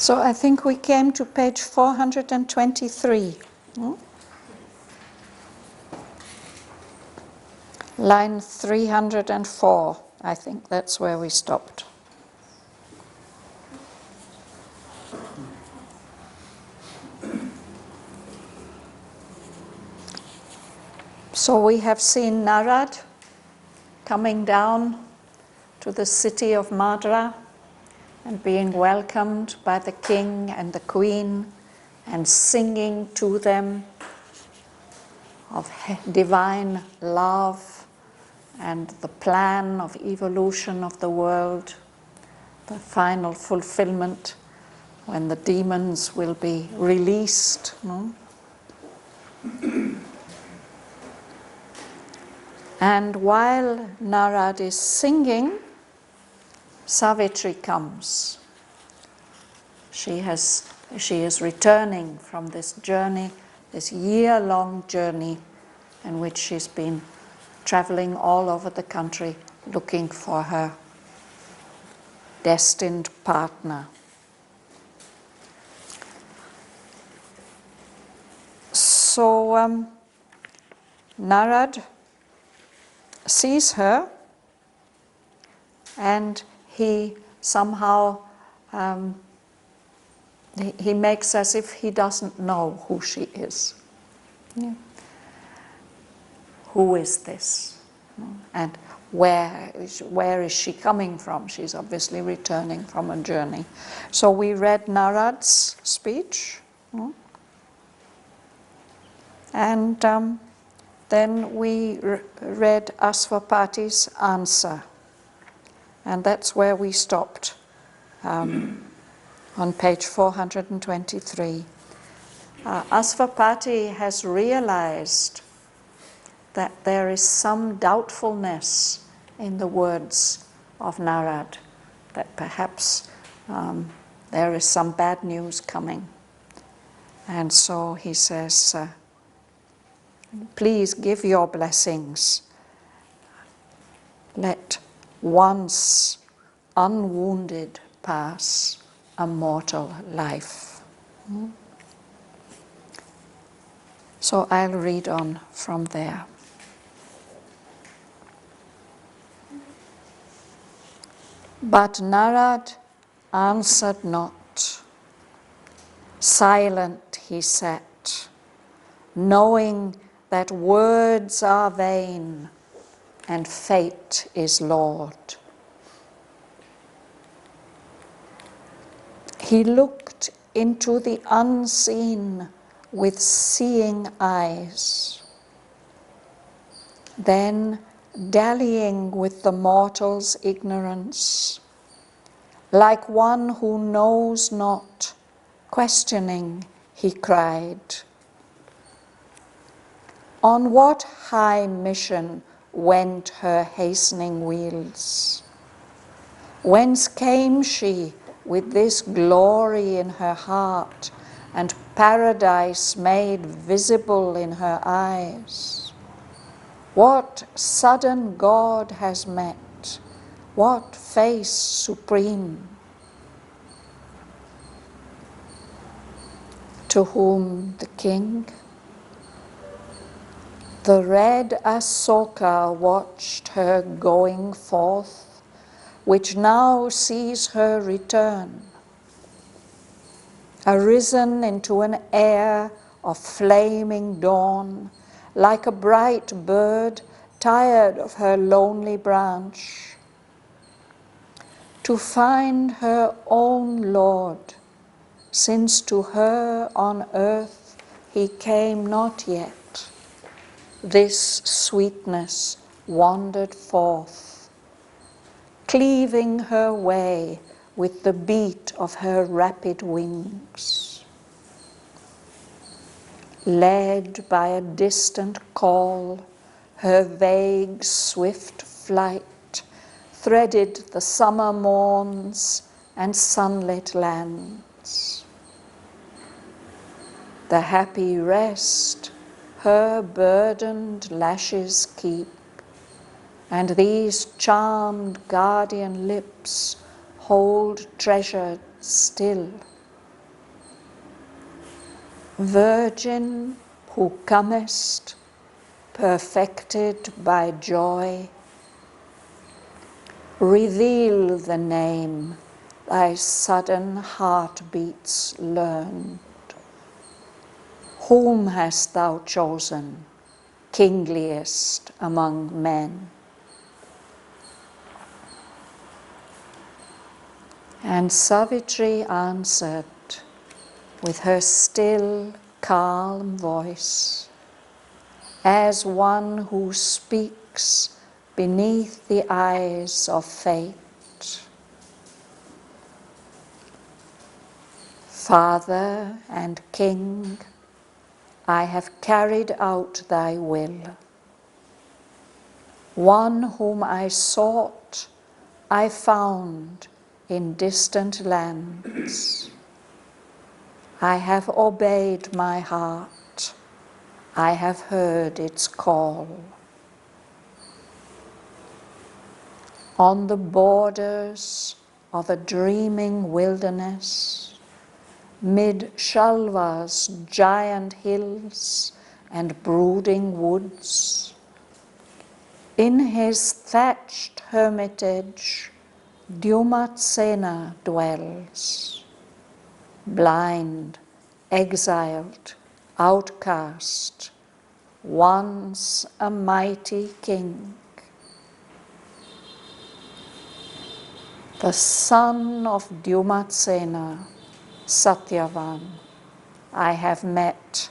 So I think we came to page 423. Line 304, I think that's where we stopped. So we have seen Narad coming down to the city of Madra and being welcomed by the king and the queen and singing to them of divine love and the plan of evolution of the world, the final fulfillment when the demons will be released. And while Narad is singing, Savitri comes. She is returning from this journey, this year-long journey in which she's been traveling all over the country looking for her destined partner. So Narad sees her and he somehow he makes as if he doesn't know who she is. Yeah. Who is this? And where is she coming from? She's obviously returning from a journey. So we read Narad's speech, and then we read Asvapati's answer. And that's where we stopped on page 423. Asvapati has realized that there is some doubtfulness in the words of Narad, that perhaps there is some bad news coming. And so he says, please give your blessings. Let once unwounded pass a mortal life. So I'll read on from there. But Narad answered not. Silent he sat, knowing that words are vain and fate is Lord. He looked into the unseen with seeing eyes. Then, dallying with the mortal's ignorance, like one who knows not, questioning, he cried, on what high mission went her hastening wheels? Whence came she with this glory in her heart and paradise made visible in her eyes? What sudden God has met? What face supreme? To whom the king, the red Asoka watched her going forth, which now sees her return, arisen into an air of flaming dawn, like a bright bird tired of her lonely branch, to find her own Lord, since to her on earth he came not yet. This sweetness wandered forth, cleaving her way with the beat of her rapid wings. Led by a distant call, her vague, swift flight threaded the summer morns and sunlit lands. The happy rest her burdened lashes keep, and these charmed guardian lips hold treasured still Virgin who comest, perfected by joy, reveal the name thy sudden heartbeats learned. Whom hast thou chosen, kingliest among men? And Savitri answered with her still, calm voice, as one who speaks beneath the eyes of fate. Father and King, I have carried out thy will. One whom I sought, I found in distant lands. I have obeyed my heart. I have heard its call. On the borders of a dreaming wilderness, mid Shalva's giant hills and brooding woods, in his thatched hermitage, Dyumatsena dwells, blind, exiled, outcast, once a mighty king. The son of Dyumatsena, Shraddhavan, I have met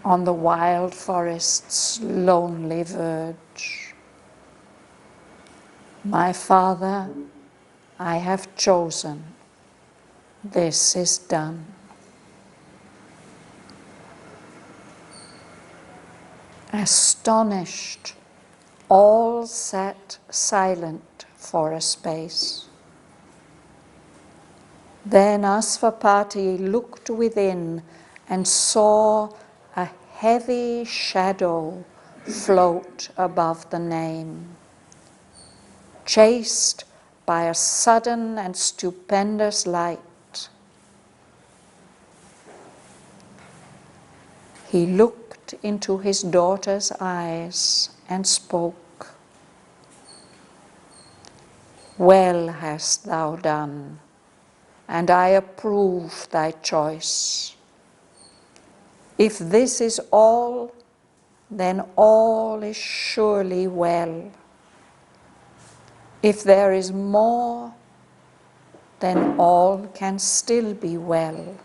on the wild forest's lonely verge. My father, I have chosen. This is done. Astonished, all sat silent for a space. Then Asvapati looked within and saw a heavy shadow float above the name. Chased by a sudden and stupendous light, he looked into his daughter's eyes and spoke. Well hast thou done, and I approve thy choice. If this is all, then all is surely well. If there is more, then all can still be well.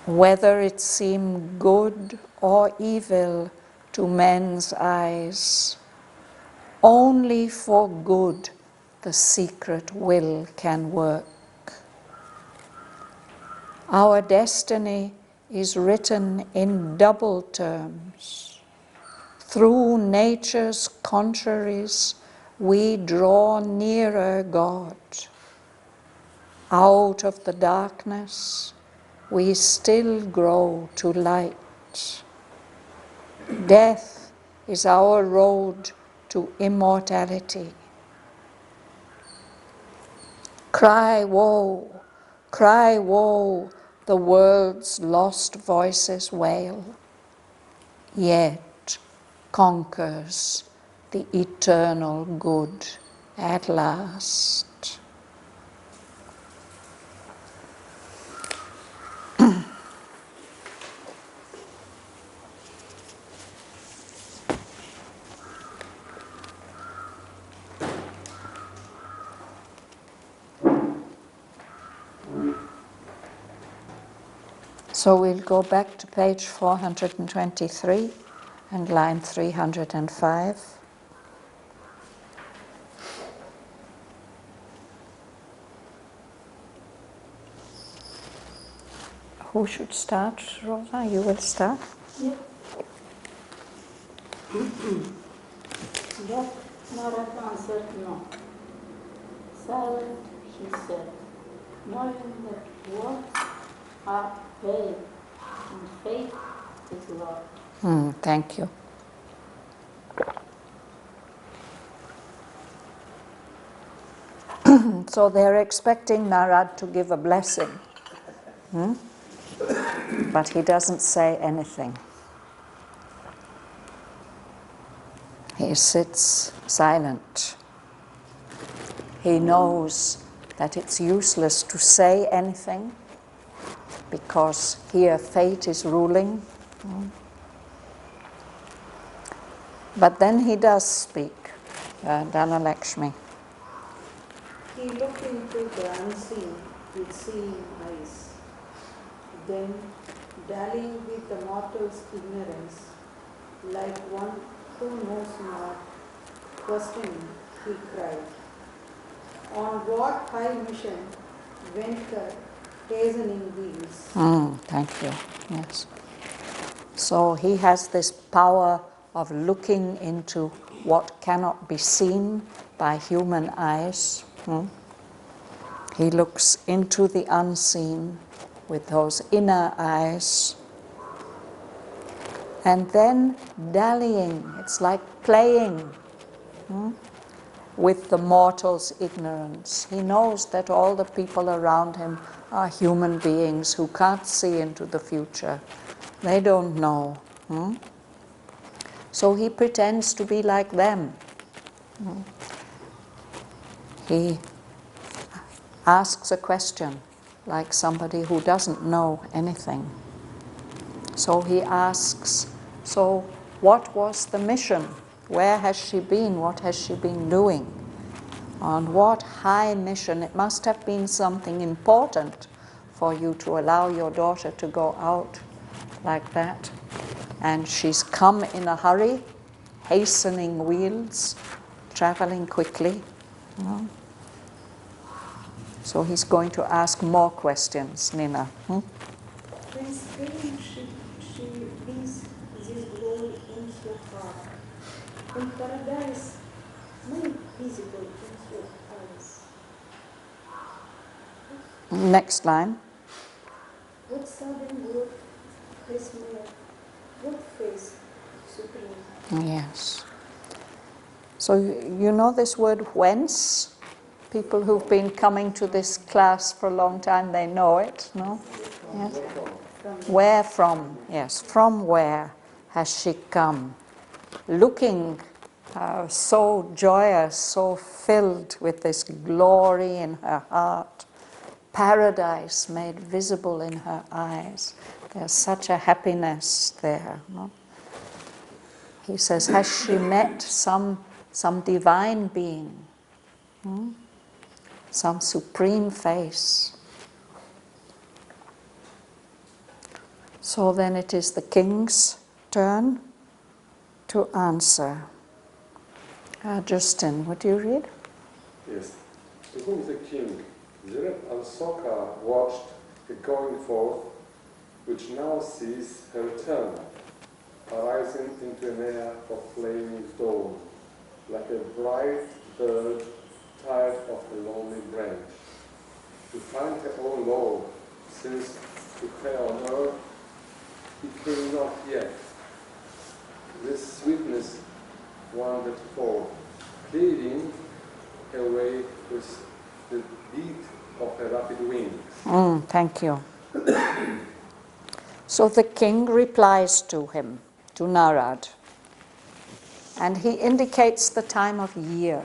Whether it seem good or evil to men's eyes, only for good the secret will can work. Our destiny is written in double terms. Through nature's contraries, we draw nearer God. Out of the darkness, we still grow to light. Death is our road to immortality. Cry woe, the world's lost voices wail. Yet conquers the eternal good at last. So we'll go back to page 423 and line 305. Who should start, Rosa? You will start? Yeah. That Narad answered no. Silent, he said, knowing that words are vague and faith is love. Thank you. So they're expecting Narad to give a blessing. But he doesn't say anything. He sits silent. He knows that it's useless to say anything because here fate is ruling. But then he does speak, Dhanalakshmi. He looked into the unseen with seeing eyes. Then, dallying with the mortal's ignorance, like one who knows not, questioning, he cried, "On what high mission went her hastening wheels?" Thank you. Yes. So he has this power of looking into what cannot be seen by human eyes. He looks into the unseen with those inner eyes. And then dallying, it's like playing with the mortal's ignorance. He knows that all the people around him are human beings who can't see into the future. They don't know. So he pretends to be like them. He asks a question like somebody who doesn't know anything. So he asks, so what was the mission? Where has she been? What has she been doing? On what high mission? It must have been something important for you to allow your daughter to go out like that. And she's come in a hurry, hastening wheels, traveling quickly. So he's going to ask more questions, Nina. Whence came she these glory in so far? In paradise, made visible in so eyes. Next line. What sudden growth has made, what face supreme? Yes. So you know this word whence? People who've been coming to this class for a long time, they know it, no? Yes. Where from? Yes, from where has she come? Looking so joyous, so filled with this glory in her heart. Paradise made visible in her eyes. There's such a happiness there. No? He says, has she met some divine being? Some supreme face? So then it is the king's turn to answer. Justin, would you read? Yes. To whom the king, the Asoka, watched the going forth, which now sees her return, arising into an air of flaming dawn, like a bright bird tired of a lonely branch, to find her own Lord, since to her on earth he came not yet. This sweetness wandered forth, pleading her way with the beat of her rapid wings. Thank you. So the king replies to him, to Narad, and he indicates the time of year.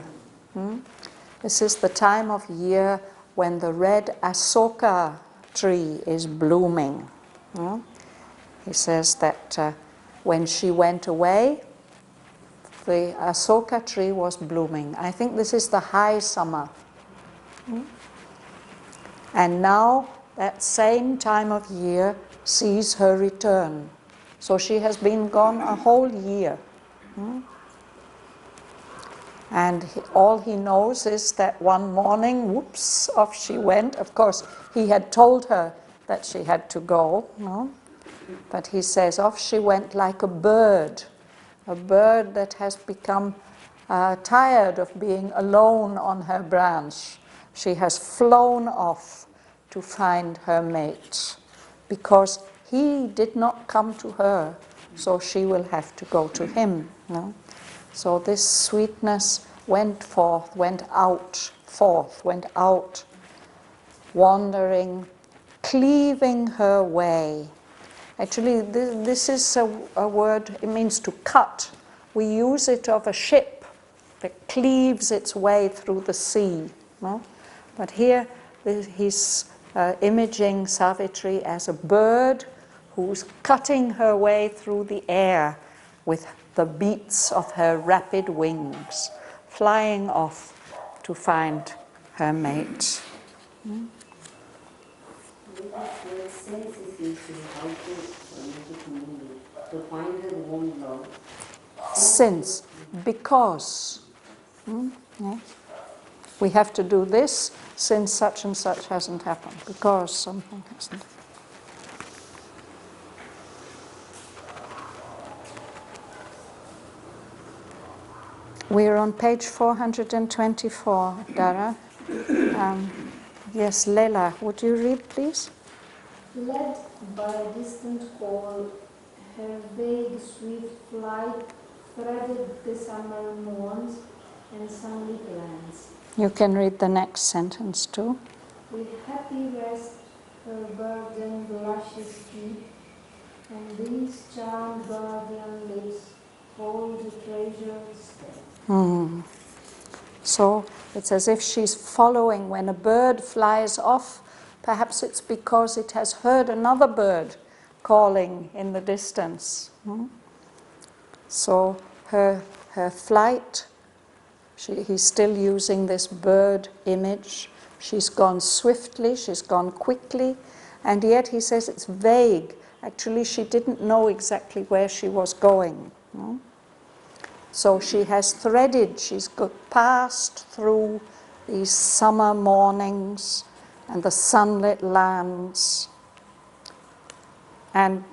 This is the time of year when the red Asoka tree is blooming. He says that when she went away, the Asoka tree was blooming. I think this is the high summer. And now that same time of year sees her return. So she has been gone a whole year. And all he knows is that one morning, whoops, off she went. Of course, he had told her that she had to go, no? But he says off she went like a bird that has become tired of being alone on her branch. She has flown off to find her mate because he did not come to her, so she will have to go to him. No? So this sweetness went out, wandering cleaving her way. Actually, this is a word, it means to cut. We use it of a ship that cleaves its way through the sea. No? But here he's imaging Savitri as a bird who's cutting her way through the air with the beats of her rapid wings, flying off to find her mate. Since, because. Yeah. We have to do this since such and such hasn't happened, because something hasn't. We're on page 424, Dara. Yes, Leila, would you read, please? Led by a distant call, her vague, swift flight threaded the summer morns and sunlit lands. You can read the next sentence too. With happy rest, her burdened lashes keep, and these charmed guardian lips hold the treasured step. So it's as if she's following. When a bird flies off, perhaps it's because it has heard another bird calling in the distance. So her flight, he's still using this bird image. She's gone swiftly, she's gone quickly, and yet he says it's vague. Actually, she didn't know exactly where she was going. So she has threaded, she's passed through these summer mornings and the sunlit lands. And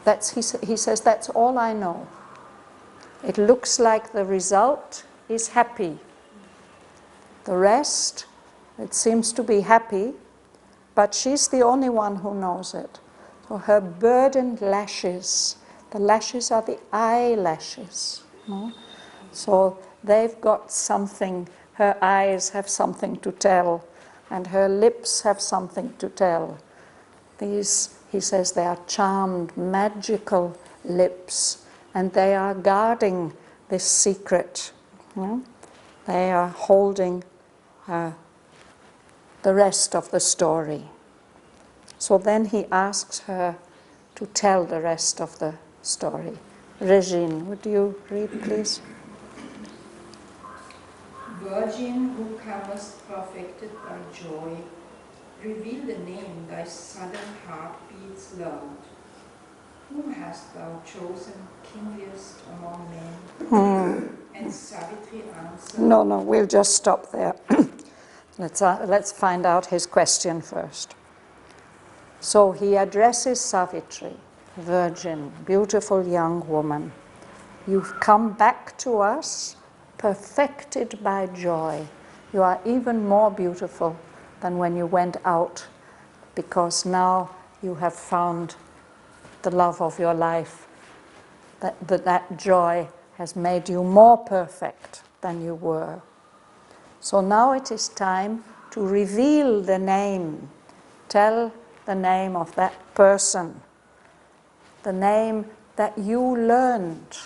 he says, that's all I know. It looks like the result is happy. The rest, it seems to be happy, but she's the only one who knows it. So her burdened lashes, the lashes are the eyelashes. So they've got something, her eyes have something to tell, and her lips have something to tell. These, he says, they are charmed, magical lips, and they are guarding this secret. They are holding the rest of the story. So then he asks her to tell the rest of the story. Regine, would you read, please? Virgin who comest perfected by joy, reveal the name thy sudden heartbeats learned. Whom hast thou chosen kingliest among men? And Savitri answered. No, we'll just stop there. Let's find out his question first. So he addresses Savitri, virgin, beautiful young woman. You've come back to us, perfected by joy. You are even more beautiful than when you went out, because now you have found the love of your life. That joy has made you more perfect than you were. So now it is time to reveal the name. Tell the name of that person, the name that you learned,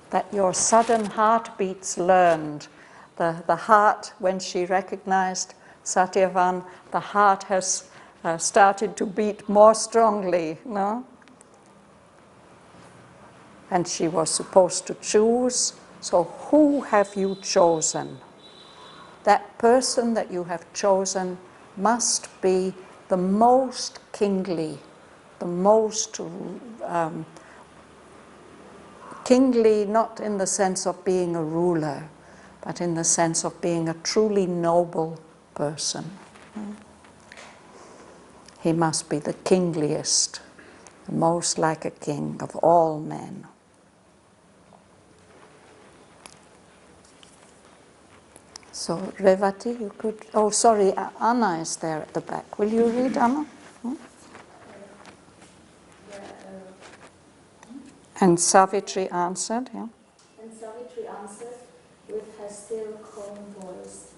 that your sudden heartbeats learned. The heart, when she recognized Shraddhavan, the heart has started to beat more strongly, no? And she was supposed to choose. So who have you chosen? That person that you have chosen must be the most kingly, the most kingly, not in the sense of being a ruler, but in the sense of being a truly noble person. He must be the kingliest, the most like a king of all men. So, Revati, you could... Oh, sorry, Anna is there at the back. Will you read, Anna? And Savitri answered, yeah? And Savitri answered with her still calm voice,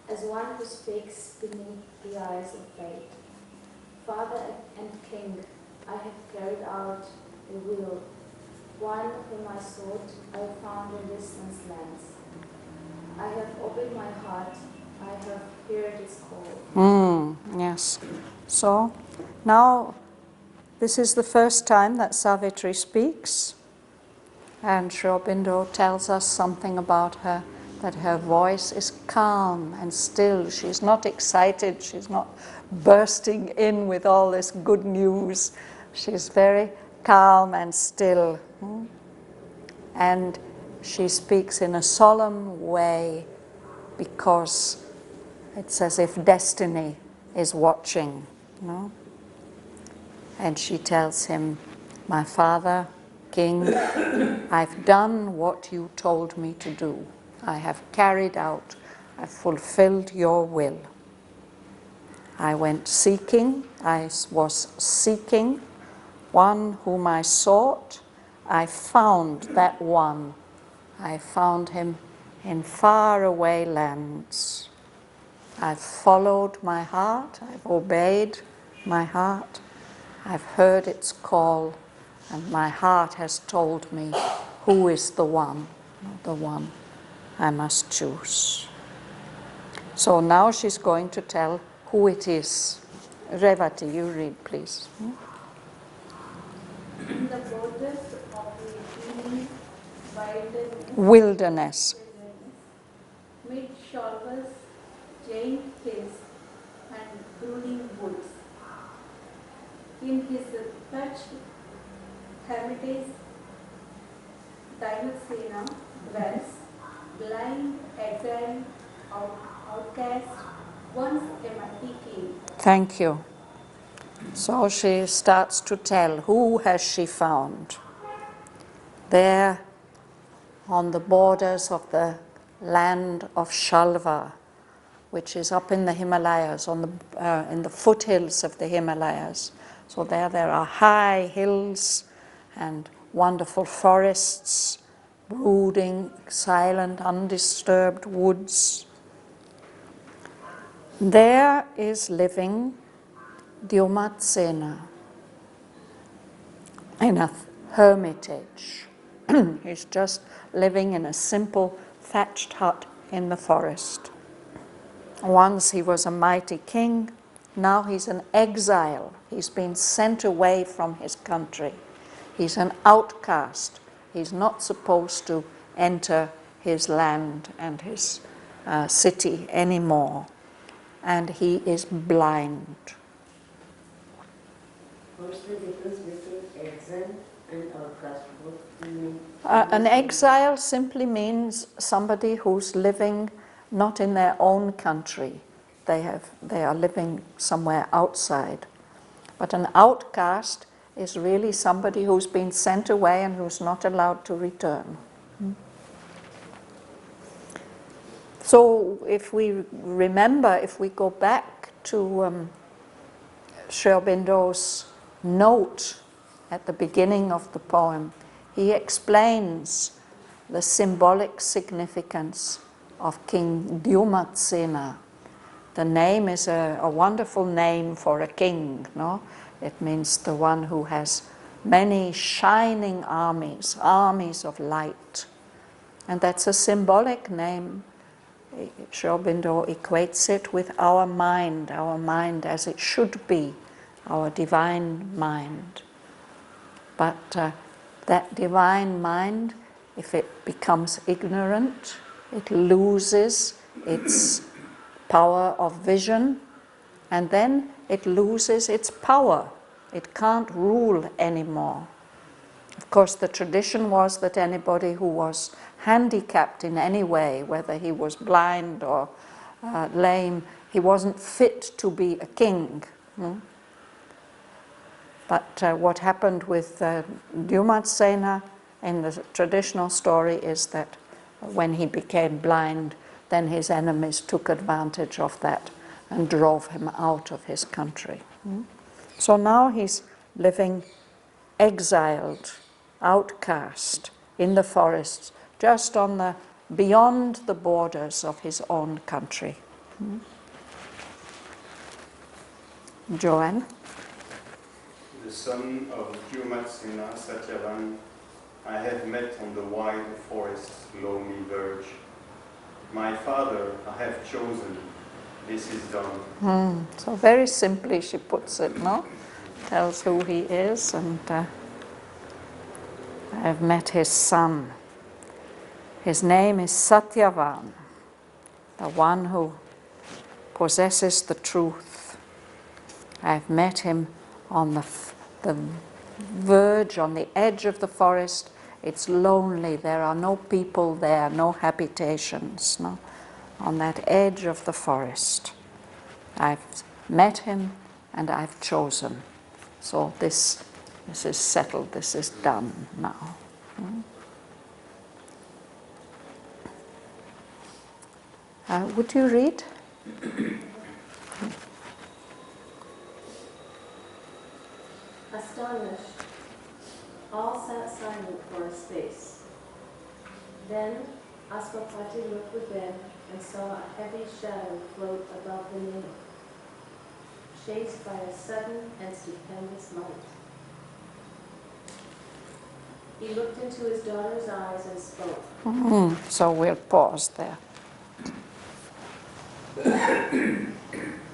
as one who speaks beneath the eyes of fate. Father and King, I have carried out a will. One whom I sought, I found in distant lands. I have opened my heart, I have heard his call. Yes. So now this is the first time that Savitri speaks, and Sri Aurobindo tells us something about her, that her voice is calm and still. She's not excited, she's not bursting in with all this good news. She's very calm and still. And she speaks in a solemn way because it's as if destiny is watching. And she tells him, my father, king, I've done what you told me to do. I have carried out, I've fulfilled your will. I went seeking, I was seeking one whom I sought. I found that one. I found him in faraway lands. I've followed my heart, I've obeyed my heart, I've heard its call, and my heart has told me who is the one I must choose. So now she's going to tell who it is. Revati, you read, please. In the borders of the evening Wilderness. mid showers, giant hills, and brooding woods. In his touched hermitage, Daimatsena dwells, blind, exiled, outcast, once a mighty king. Thank you. So she starts to tell, who has she found? There on the borders of the land of Shalva, which is up in the Himalayas, in the foothills of the Himalayas. So there are high hills and wonderful forests, brooding, silent, undisturbed woods. There is living Dyumatsena in a hermitage. He's just living in a simple thatched hut in the forest. Once he was a mighty king, now he's an exile. He's been sent away from his country. He's an outcast. He's not supposed to enter his land and his city anymore. And he is blind. What's the difference between exile and outcast? An exile simply means somebody who's living not in their own country. They are living somewhere outside. But an outcast is really somebody who's been sent away and who's not allowed to return. So if we remember, if we go back to Sri Aurobindo's note at the beginning of the poem, he explains the symbolic significance of King Dyumatsena. The name is a wonderful name for a king, no? It means the one who has many shining armies, armies of light. And that's a symbolic name. Sri Aurobindo equates it with our mind as it should be, our divine mind. But that divine mind, if it becomes ignorant, it loses its power of vision, and then it loses its power. It can't rule anymore. Of course, the tradition was that anybody who was handicapped in any way, whether he was blind or lame, he wasn't fit to be a king. But what happened with Dyumatsena in the traditional story is that when he became blind, then his enemies took advantage of that and drove him out of his country. So now he's living exiled, outcast in the forests, just beyond the borders of his own country. Joanne? The son of Kiyomatsuna Satyavan, I have met on the wide forest's loamy verge. My father I have chosen, this is done. So very simply she puts it, no? Tells who he is, and I have met his son. His name is Satyavan, the one who possesses the truth. I have met him on the verge, on the edge of the forest. It's lonely, there are no people there, no habitations, no? On that edge of the forest. I've met him and I've chosen. So this is settled, this is done now. Would you read? Astonished, all sat silent for a space. Then Aswapati looked within and saw a heavy shadow float above the nymph, chased by a sudden and stupendous light. He looked into his daughter's eyes and spoke. So we'll pause there.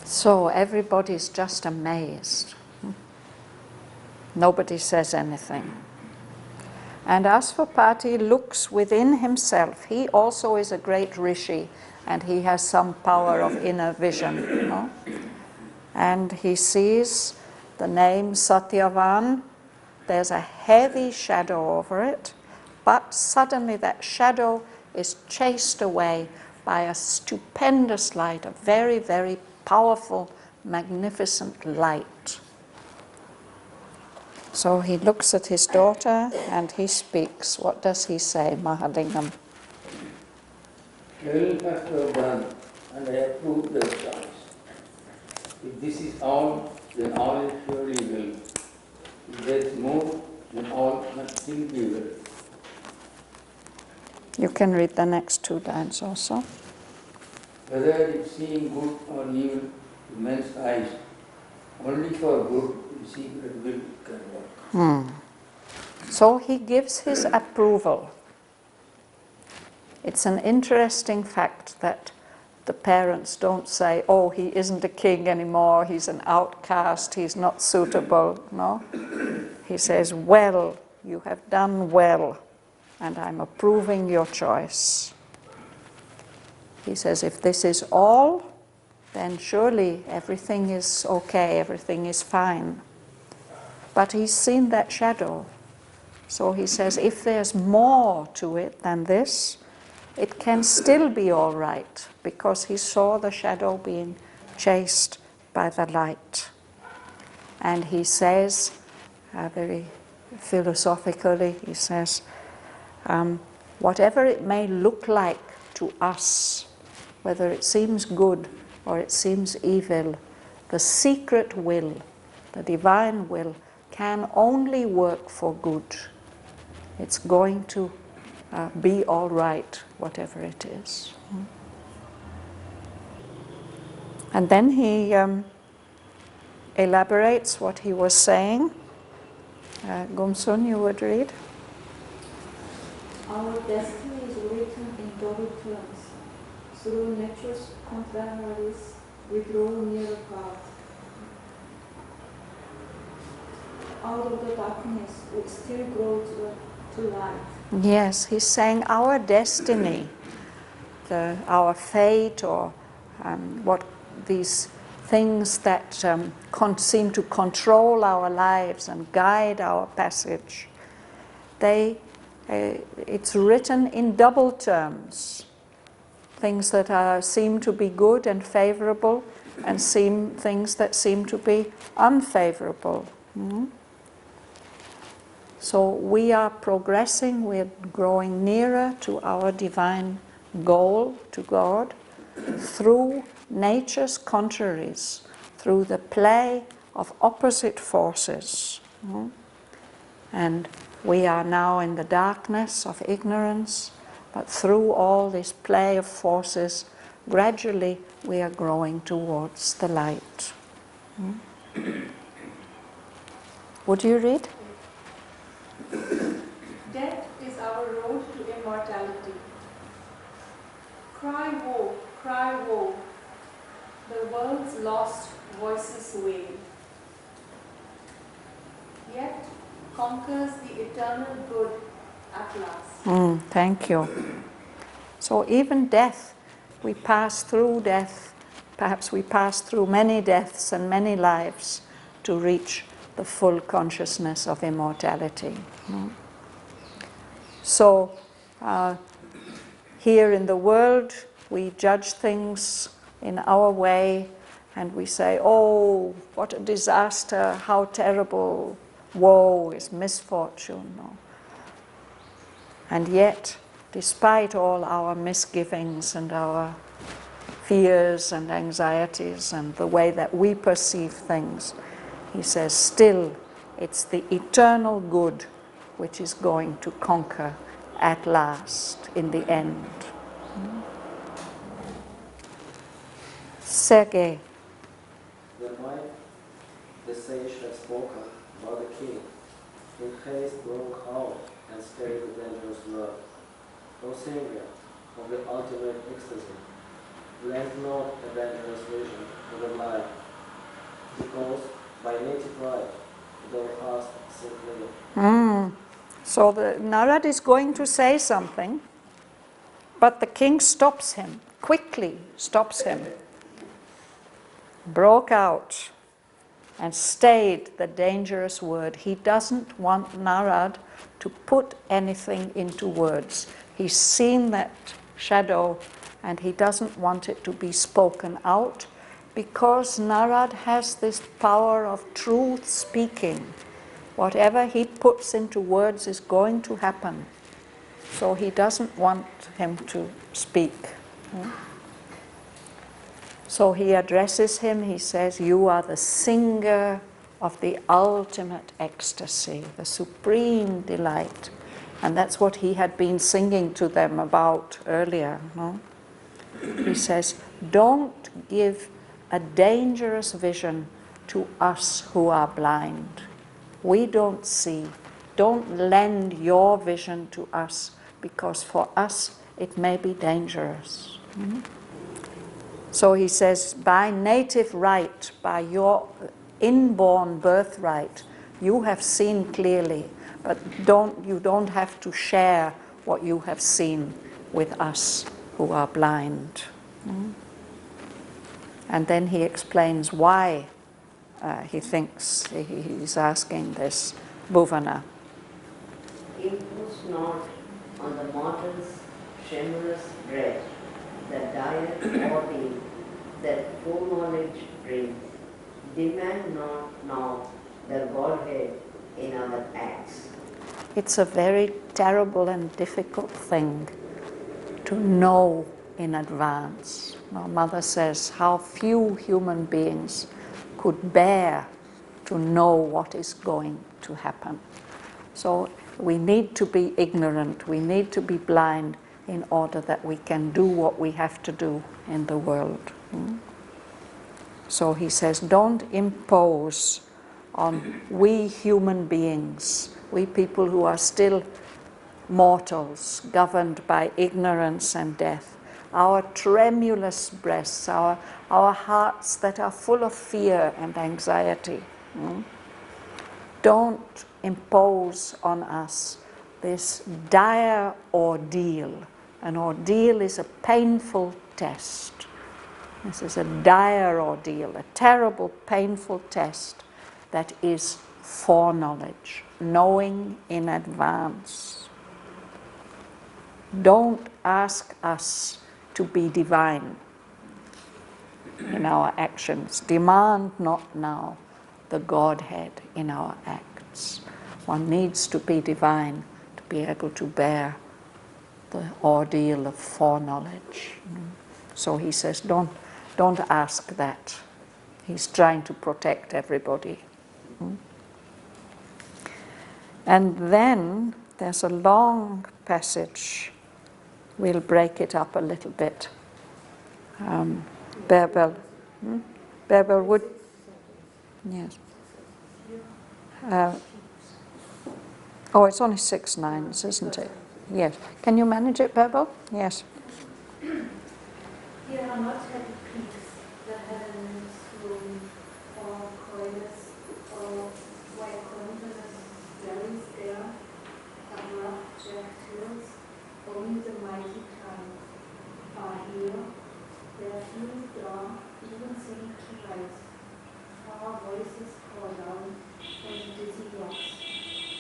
So everybody's just amazed. Nobody says anything. And Aswapati looks within himself. He also is a great rishi, and he has some power of inner vision. You know? And he sees the name Satyavan. There's a heavy shadow over it, but suddenly that shadow is chased away by a stupendous light, a very, very powerful, magnificent light. So he looks at his daughter and he speaks. What does he say, Mahalingam? Well hast thou done, and I approve thy choice. If this is all, then all is surely well. If there is more, then all must still be well. You can read the next two lines also. Whether it is seeing good or evil to men's eyes, only for good the secret will can work. So he gives his approval. It's an interesting fact that the parents don't say, oh, he isn't a king anymore, he's an outcast, he's not suitable. No. He says, well, you have done well, and I'm approving your choice. He says, if this is all, then surely everything is okay, everything is fine. But he's seen that shadow. So he says, if there's more to it than this, it can still be all right, because he saw the shadow being chased by the light. And he says, very philosophically, he says, whatever it may look like to us, whether it seems good or it seems evil, the secret will, the divine will, can only work for good. It's going to be all right, whatever it is. And then he elaborates what he was saying. Gumsun, you would read. Our destiny is written in double terms. Through nature's contraries, we grow nearer God. Out of the darkness, we still grow to light. Yes, he's saying our destiny, our fate, or what these things that seem to control our lives and guide our passage, it's written in double terms. Things that seem to be good and favorable, and things that seem to be unfavorable. So we are progressing, we're growing nearer to our divine goal, to God, through nature's contraries, through the play of opposite forces. And we are now in the darkness of ignorance, but through all this play of forces, gradually we are growing towards the light. Would you read? Death is our road to immortality. Cry woe, cry woe. The world's lost voices wail. Yet conquers the eternal good at last. Thank you. So even death, we pass through death, perhaps we pass through many deaths and many lives to reach the full consciousness of immortality. So here in the world, we judge things in our way and we say, oh, what a disaster, how terrible, woe is misfortune. No? And yet, despite all our misgivings and our fears and anxieties and the way that we perceive things, he says, still, it's the eternal good which is going to conquer at last, in the end. Sergei. The night the sage had spoken about the king, in haste broke out and stayed the dangerous word. O singer of the ultimate ecstasy, lend not a dangerous vision to the life, because by native right thou hast simply. So the Narad is going to say something, but the king stops him, quickly stops him, broke out and stayed the dangerous word. He doesn't want Narad to put anything into words. He's seen that shadow and he doesn't want it to be spoken out, because Narad has this power of truth speaking. Whatever he puts into words is going to happen. So he doesn't want him to speak. So he addresses him, he says, you are the singer of the ultimate ecstasy, the supreme delight. And that's what he had been singing to them about earlier. No? He says, don't give a dangerous vision to us who are blind. We don't see. Don't lend your vision to us, because for us it may be dangerous. So he says, by native right, by your inborn birthright, you have seen clearly, but you don't have to share what you have seen with us who are blind. And then he explains why he thinks he's asking this, Bhuvana. Impose not on the mortal's shameless dread the dire ordeal that foreknowledge brings. Demand not now the Godhead in our acts. It's a very terrible and difficult thing to know in advance. Our mother says how few human beings could bear to know what is going to happen. So we need to be ignorant, we need to be blind in order that we can do what we have to do in the world. So he says, don't impose on we human beings, we people who are still mortals, governed by ignorance and death, our tremulous breasts, our hearts that are full of fear and anxiety. Don't impose on us this dire ordeal. An ordeal is a painful test. This is a dire ordeal, a terrible, painful test that is foreknowledge, knowing in advance. Don't ask us to be divine in our actions. Demand not now the Godhead in our acts. One needs to be divine to be able to bear the ordeal of foreknowledge. So he says, don't ask that. He's trying to protect everybody. And then there's a long passage. We'll break it up a little bit. Berbel. Berbel would. Yes. Oh, it's only 6 lines, isn't it? Yes. Can you manage it, Berbel? Yes. Here are not happy peaks, the heavens, room, or coils, or white continents, valleys there, but rough jagged hills, only the mighty climb are here, their few dawn, even sink to rise. Far voices call down from dizzy rocks,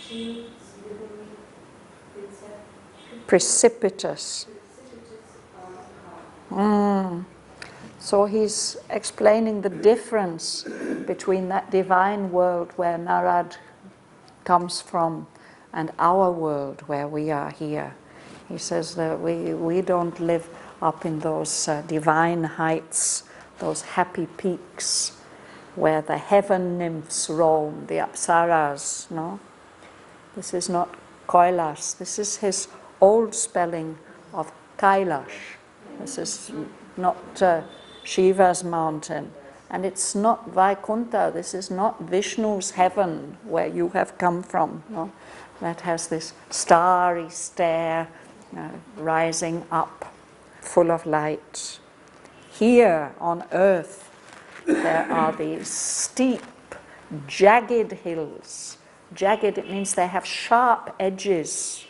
shield slithering, Precipitous. So he's explaining the difference between that divine world where Narad comes from and our world where we are here. He says that we don't live up in those divine heights, those happy peaks where the heaven nymphs roam, the apsaras, no? This is not Kailash. This is his old spelling of Kailash. This is not Shiva's mountain. And it's not Vaikuntha. This is not Vishnu's heaven where you have come from. No? That has this starry stare rising up, full of light. Here on earth, there are these steep, jagged hills. Jagged, it means they have sharp edges.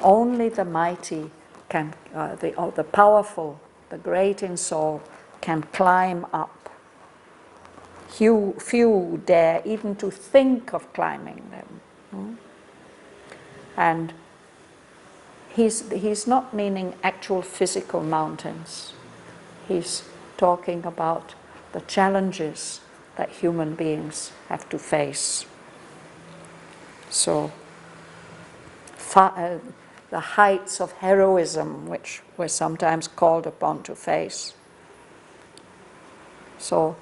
Only the mighty can, the powerful, the great in soul, can climb up. Few dare even to think of climbing them. And he's not meaning actual physical mountains. He's talking about the challenges that human beings have to face. So, the heights of heroism which we're sometimes called upon to face. So,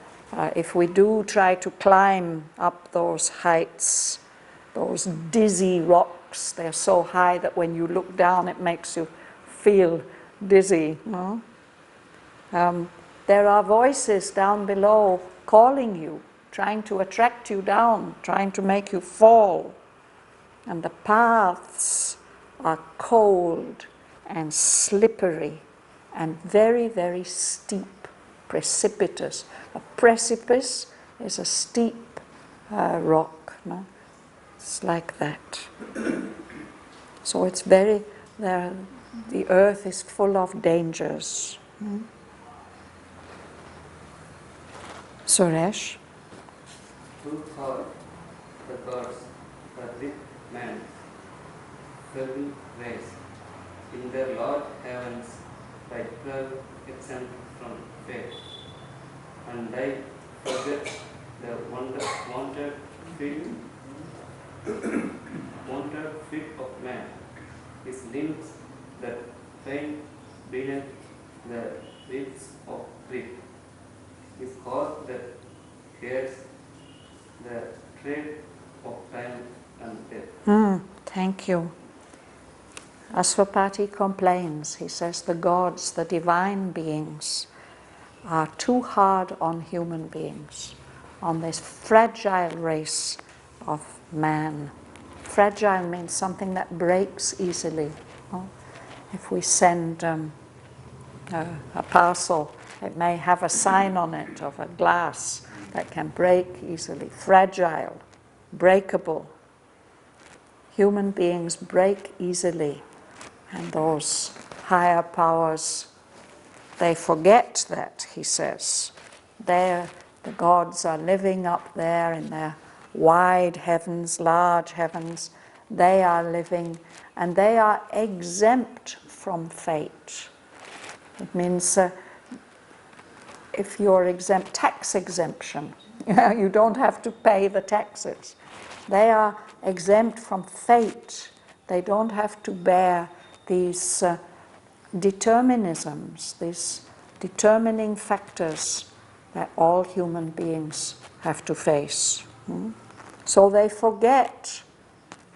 if we do try to climb up those heights, those dizzy rocks, they're so high that when you look down it makes you feel dizzy. No? There are voices down below calling you, trying to attract you down, trying to make you fall. And the paths are cold and slippery and very, very steep, precipitous. A precipice is a steep rock. No? It's like that. So it's very, the earth is full of dangers. Suresh? Who thought the gods were with man's serving race in their large heavens by 12 exempt from fate, and I forget the wanted feet of man, his limbs that faint beneath the wheels of grief, his heart that hears the tread of time and death. Thank you. Aswapati complains. He says the gods, the divine beings, are too hard on human beings, on this fragile race of man. Fragile means something that breaks easily. No? If we send a parcel, it may have a sign on it of a glass that can break easily. Fragile, breakable. Human beings break easily, and those higher powers, they forget that, he says. The gods are living up there in their wide heavens, large heavens. They are living, and they are exempt from fate. It means if you're exempt, tax exemption, you don't have to pay the taxes. They are exempt from fate. They don't have to bear these determinisms, these determining factors that all human beings have to face. So they forget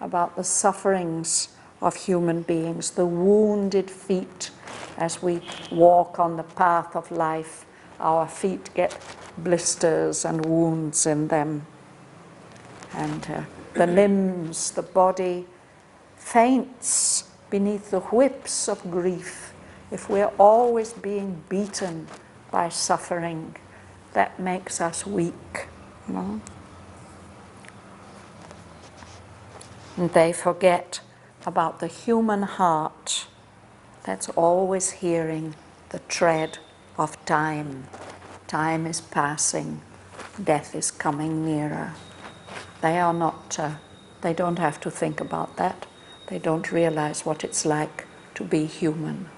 about the sufferings of human beings, the wounded feet as we walk on the path of life, our feet get blisters and wounds in them. And the limbs, the body faints beneath the whips of grief. If we're always being beaten by suffering, that makes us weak. You know? And they forget about the human heart that's always hearing the tread of time. Time is passing, death is coming nearer. They are not, they don't have to think about that. They don't realize what it's like to be human.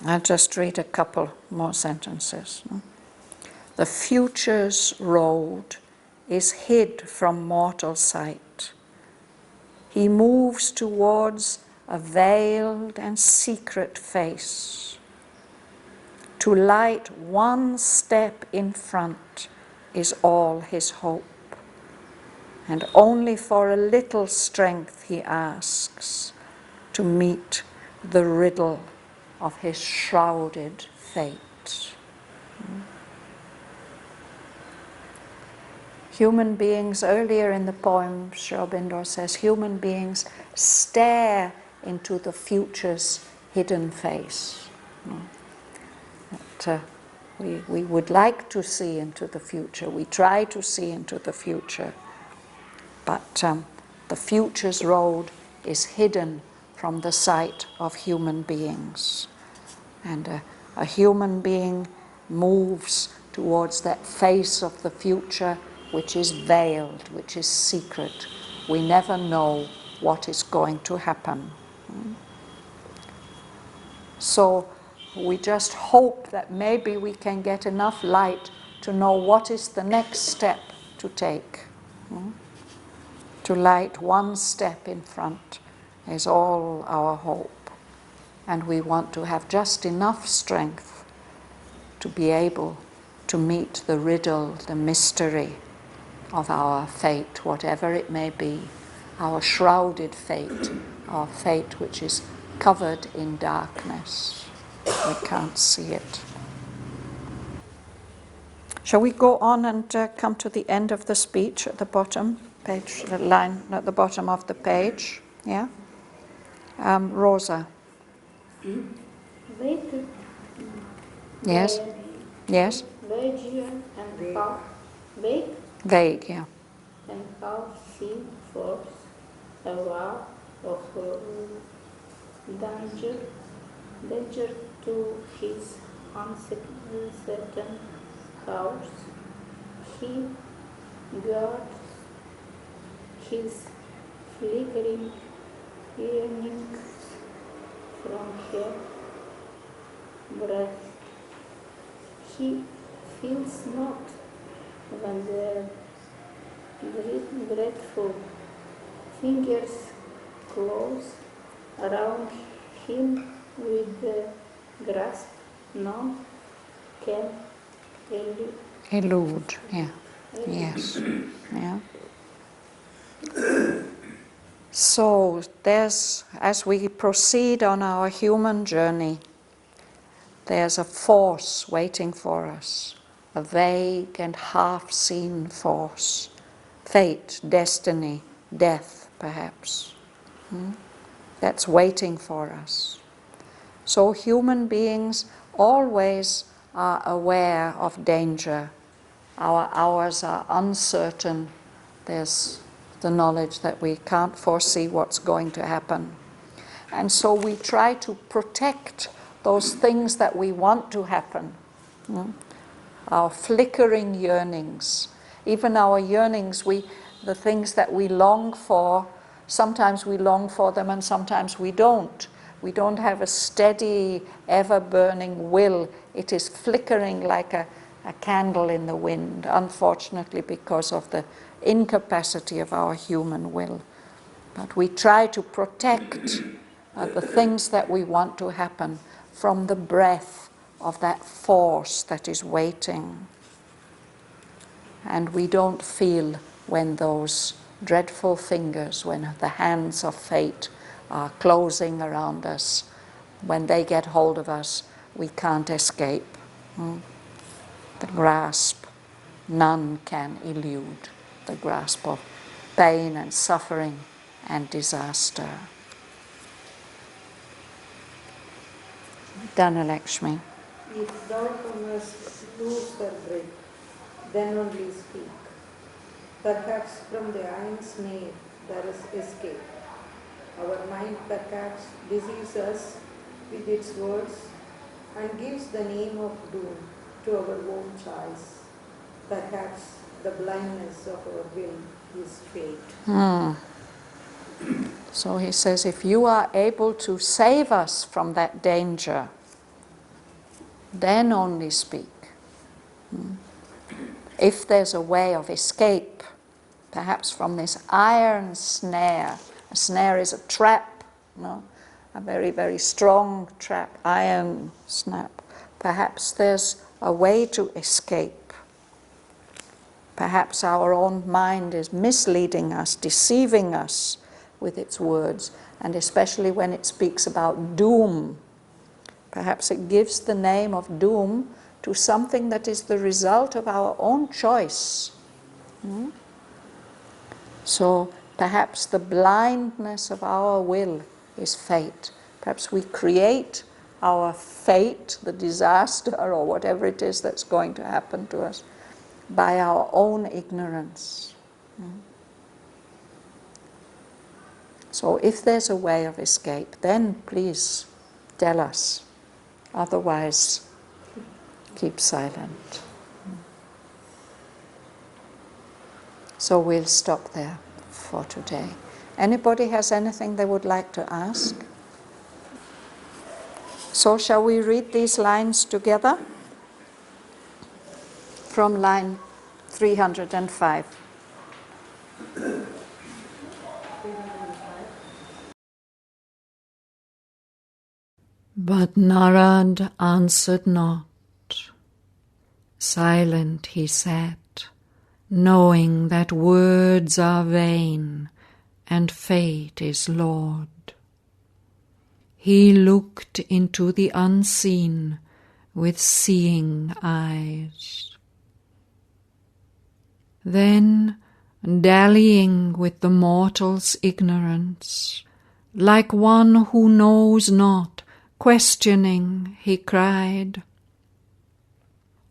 I'll just read a couple more sentences. The future's road is hid from mortal sight. He moves towards a veiled and secret face. To light one step in front is all his hope, and only for a little strength he asks to meet the riddle of his shrouded fate. Human beings, earlier in the poem, Sri Aurobindo says, human beings stare into the future's hidden face. That, we would like to see into the future. We try to see into the future. But the future's road is hidden from the sight of human beings. And a human being moves towards that face of the future which is veiled, which is secret. We never know what is going to happen. So we just hope that maybe we can get enough light to know what is the next step to take. To light one step in front is all our hope. And we want to have just enough strength to be able to meet the riddle, the mystery of our fate, whatever it may be, our shrouded fate, our fate which is covered in darkness. We can't see it. Shall we go on and come to the end of the speech at the bottom, page, the line at the bottom of the page? Yeah? Rosa. Vague. Yes? Yes? Vague and how vague Vague, yeah. and how he force aware of danger to his uncertain course. He guards his flickering yearnings from her breath. He feels not when their dreadful fingers close around him with the grasp none can Elude, yeah. Yes. Yeah. So there's, as we proceed on our human journey, there's a force waiting for us, a vague and half-seen force. Fate, destiny, death, perhaps. That's waiting for us. So human beings always are aware of danger. Our hours are uncertain. There's the knowledge that we can't foresee what's going to happen. And so we try to protect those things that we want to happen. Our flickering yearnings, even our yearnings, the things that we long for, sometimes we long for them and sometimes we don't. We don't have a steady, ever-burning will. It is flickering like a candle in the wind, unfortunately, because of the incapacity of our human will. But we try to protect the things that we want to happen from the breath of that force that is waiting. And we don't feel when those dreadful fingers, when the hands of fate are closing around us, when they get hold of us, we can't escape. The grasp, none can elude the grasp of pain and suffering and disaster. Dhanalakshmi. If thou comest lose her breath, then only speak. Perhaps from the iron snare there is escape. Our mind perhaps deceives us with its words and gives the name of doom to our own choice. Perhaps the blindness of our will is fate. So he says, if you are able to save us from that danger, then only speak. If there's a way of escape, perhaps from this iron snare. A snare is a trap, a very, very strong trap, iron snap. Perhaps there's a way to escape. Perhaps our own mind is misleading us, deceiving us with its words, and especially when it speaks about doom. Perhaps it gives the name of doom to something that is the result of our own choice. So perhaps the blindness of our will is fate. Perhaps we create our fate, the disaster or whatever it is that's going to happen to us, by our own ignorance. So if there's a way of escape, then please tell us. Otherwise, keep silent. So we'll stop there for today. Anybody has anything they would like to ask? So shall we read these lines together? From line 305. But Narad answered not. Silent he sat, knowing that words are vain and fate is Lord. He looked into the unseen with seeing eyes. Then, dallying with the mortal's ignorance, like one who knows not, questioning, he cried,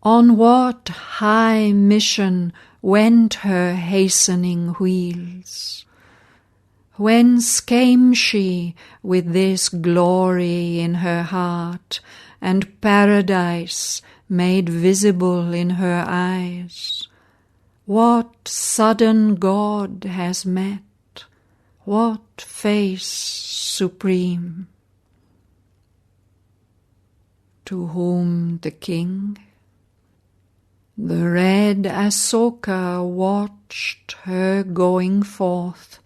on what high mission went her hastening wheels? Whence came she with this glory in her heart, and paradise made visible in her eyes? What sudden God has met? What face supreme? To whom the king? The red Asoka watched her going forth,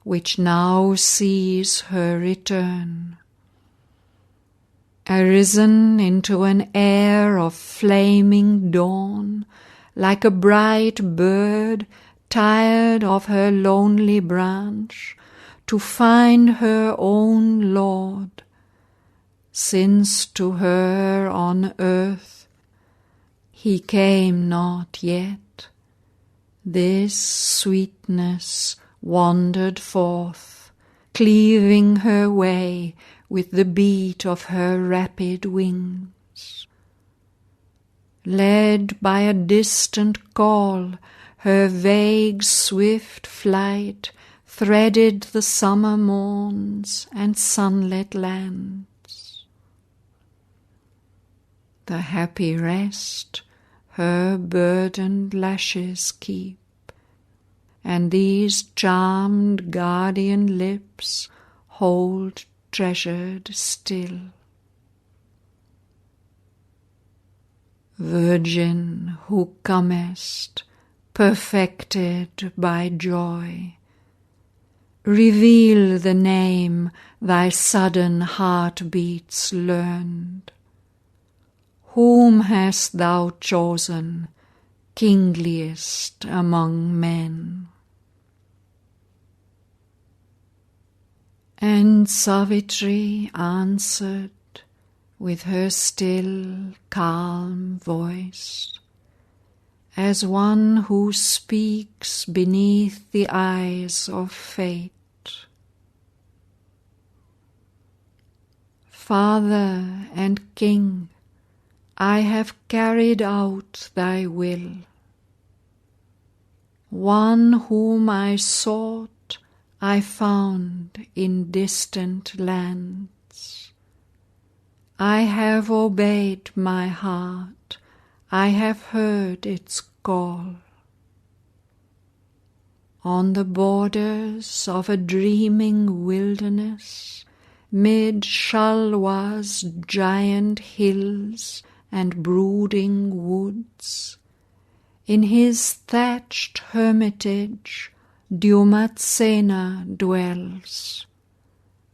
which now sees her return. Arisen into an air of flaming dawn, like a bright bird tired of her lonely branch, to find her own Lord, since to her on earth he came not yet. This sweetness wandered forth, cleaving her way with the beat of her rapid wings. Led by a distant call, her vague swift flight threaded the summer morns and sunlit lands. The happy rest her burdened lashes keep, and these charmed guardian lips hold treasured still. Virgin who comest, perfected by joy, Reveal the name thy sudden heartbeats learned. Whom hast thou chosen, kingliest among men? And Savitri answered with her still, calm voice, as one who speaks beneath the eyes of fate. Father and King, I have carried out thy will. One whom I sought, I found in distant lands. I have obeyed my heart, I have heard its call. On the borders of a dreaming wilderness, mid Shalwa's giant hills and brooding woods, in his thatched hermitage Dyumatsena dwells,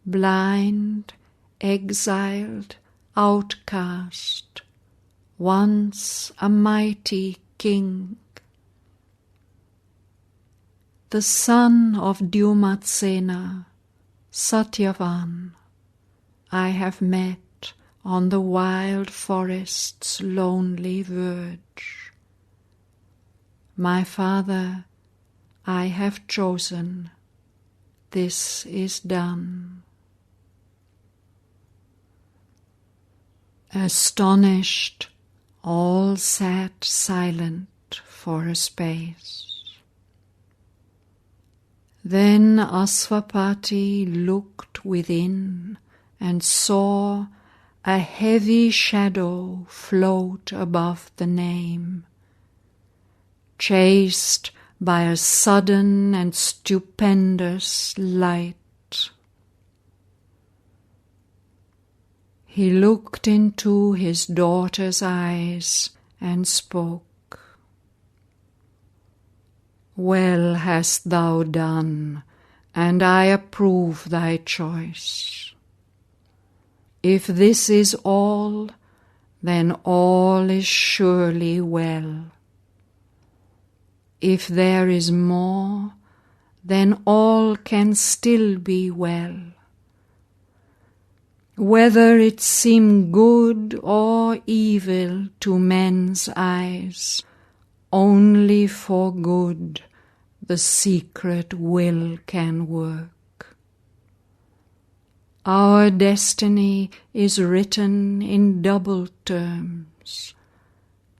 blind, exiled, outcast, once a mighty king. The son of Dyumatsena, Shraddhavan, I have met on the wild forest's lonely verge. My father, I have chosen, this is done. Astonished, all sat silent for a space. Then Asvapati looked within and saw a heavy shadow float above the name, chased by a sudden and stupendous light. He looked into his daughter's eyes and spoke. Well hast thou done, and I approve thy choice. If this is all, then all is surely well. If there is more, then all can still be well. Whether it seem good or evil to men's eyes, only for good the secret will can work. Our destiny is written in double terms.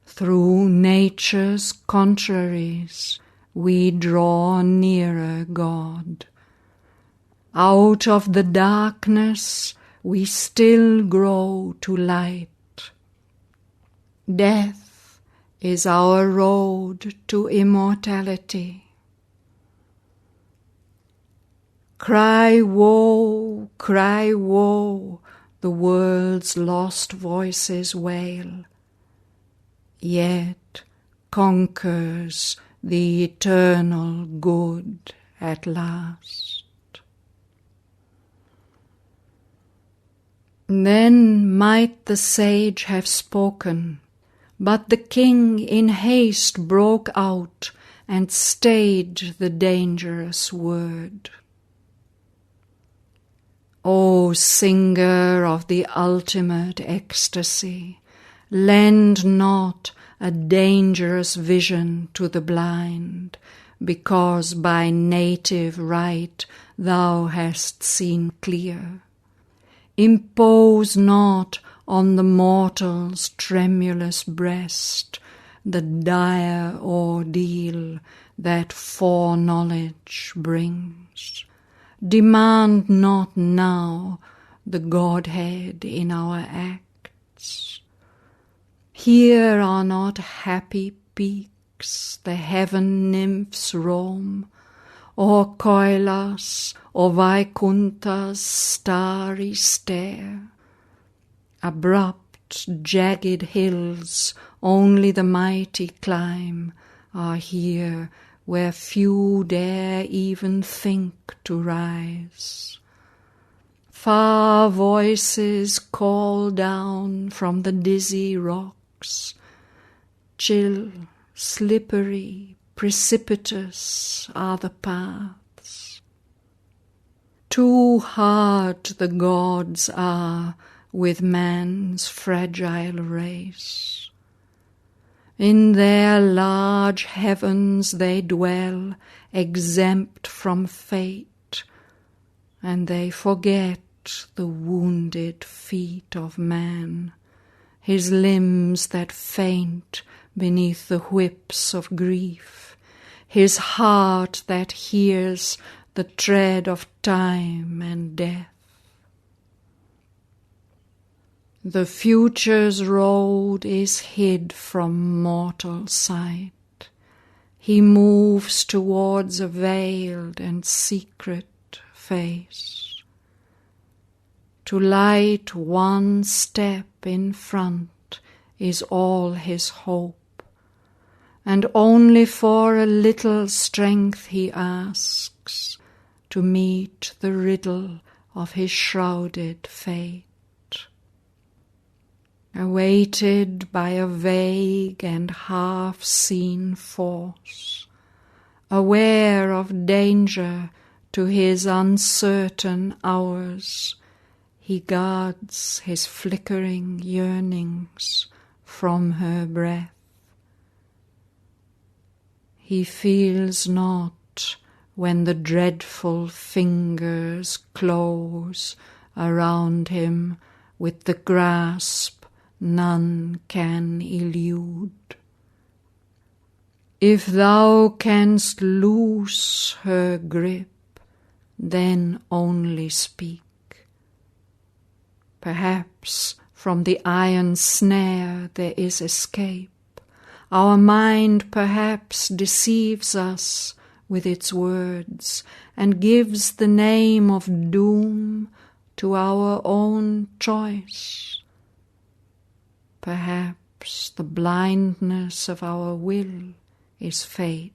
Through nature's contraries we draw nearer God. Out of the darkness we still grow to light. Death is our road to immortality. Cry woe, the world's lost voices wail, yet conquers the eternal good at last. Then might the sage have spoken, but the king in haste broke out and stayed the dangerous word. O singer of the ultimate ecstasy, lend not a dangerous vision to the blind, because by native right thou hast seen clear. Impose not on the mortal's tremulous breast the dire ordeal that foreknowledge brings. Demand not now the Godhead in our acts. Here are not happy peaks the heaven nymphs roam, or Kailas, or Vaikunta's starry stair. Abrupt, jagged hills only the mighty climb are here where few dare even think to rise. Far voices call down from the dizzy rocks, chill, slippery, precipitous are the paths. Too hard the gods are with man's fragile race. In their large heavens they dwell, exempt from fate, and they forget the wounded feet of man, his limbs that faint beneath the whips of grief, his heart that hears the tread of time and death. The future's road is hid from mortal sight. He moves towards a veiled and secret face. To light one step in front is all his hope, and only for a little strength he asks to meet the riddle of his shrouded fate. Awaited by a vague and half-seen force, aware of danger to his uncertain hours, he guards his flickering yearnings from her breath. He feels not when the dreadful fingers close around him with the grasp none can elude. If thou canst loose her grip, then only speak. Perhaps from the iron snare there is escape. Our mind perhaps deceives us with its words and gives the name of doom to our own choice. Perhaps the blindness of our will is fate.